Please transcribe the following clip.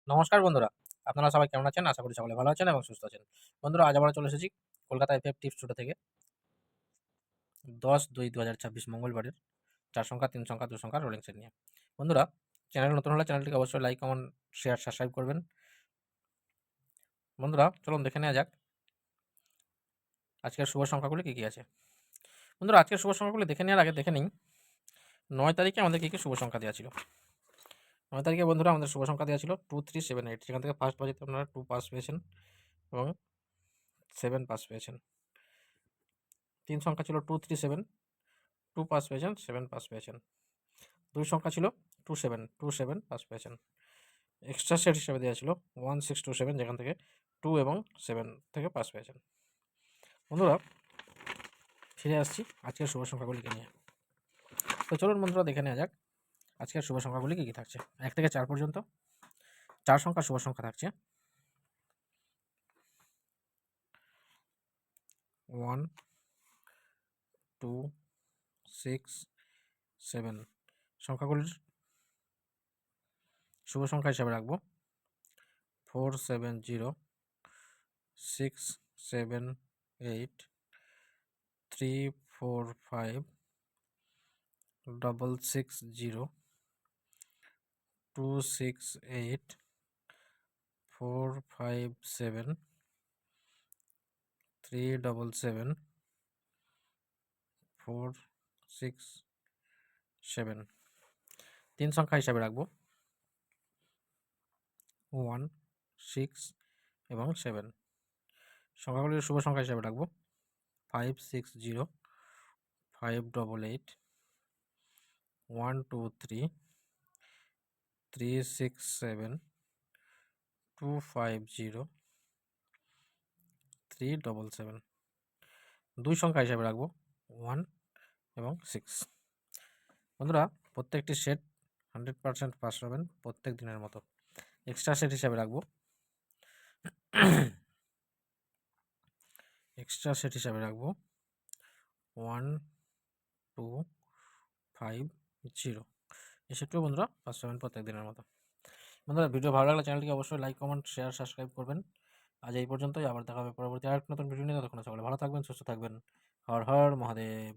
নমস্কার বন্ধুরা, আপনারা সবাই কেমন আছেন? আশা করি সকলে ভালো আছেন এবং সুস্থ আছেন। বন্ধুরা আজ আবারও চলে এসেছি কলকাতা এফএফ টিপস টোটো থেকে 10/2/2026 মঙ্গলবারের 4 সংখ্যা, 3 সংখ্যা, 2 সংখ্যা রোলিং সেট নিয়ে। বন্ধুরা চ্যানেলে নতুন হলে চ্যানেলটিকে অবশ্যই লাইক, কমেন্ট, শেয়ার, সাবস্ক্রাইব করবেন। বন্ধুরা চলুন দেখে নেওয়া যাক আজকের শুভ সংখ্যাগুলি কী, কী আছে। বন্ধুরা আজকের শুভ সংখ্যাগুলি দেখে নেওয়ার আগে দেখে নিই 9 তারিখে আমাদের কী, কী শুভ সংখ্যা দেওয়া ছিল। 9 তারিখে বন্ধুরা আমাদের শুভ সংখ্যা দেওয়া ছিল 2378, সেখান থেকে ফার্স্ট বাজিতে আপনারা 2 পাস পেয়েছেন এবং 7 পাস পেয়েছেন। 3 সংখ্যা ছিল 237, 2 পাস পেয়েছেন, 7 পাস পেয়েছেন। 2 সংখ্যা ছিল 27 পাস পেয়েছেন। এক্সট্রা সেট হিসেবে দেওয়া ছিল 1627, যেখান থেকে 2 এবং 7 থেকে পাস পেয়েছেন। বন্ধুরা ফিরে আসছি আজকের শুভ সংখ্যাগুলিকে নিয়ে। তো চলুন বন্ধুরা দেখে নেওয়া যাক আজকের শুভ সংখ্যাগুলি কী কী থাকছে। 1 থেকে 4 পর্যন্ত 4 সংখ্যা শুভ সংখ্যা থাকছে 1, 2, 6, 7। সংখ্যাগুলির শুভ সংখ্যা হিসাবে রাখবো 470, 678, 345, 660, 268, 457, 377, 467। 3 সংখ্যা হিসাবে রাখবো 1, 6 এবং 7। সংখ্যাগুলির শুভ সংখ্যা হিসাবে রাখবো 560, 588, 123, 367, 250, 377। 2 সংখ্যা হিসাবে রাখবো 1 এবং 6। বন্ধুরা প্রত্যেকটি সেট 100% পাস পাবেন প্রত্যেক দিনের মতো। এক্সট্রা সেট হিসাবে রাখবো 1, 2, 5, 0। এই সেটটিও বন্ধুরা পাস পাবেন প্রত্যেক দিনের মতো। বন্ধুরা ভিডিও ভালো লাগলে চ্যানেলটিকে অবশ্যই লাইক, কমেন্ট, শেয়ার, সাবস্ক্রাইব করবেন। আজ এই পর্যন্তই, আবার দেখা হবে পরবর্তী আরেকটা নতুন ভিডিও নিয়ে। ততক্ষণ সকলে ভালো থাকবেন, সুস্থ থাকবেন। হর হর মহাদেব।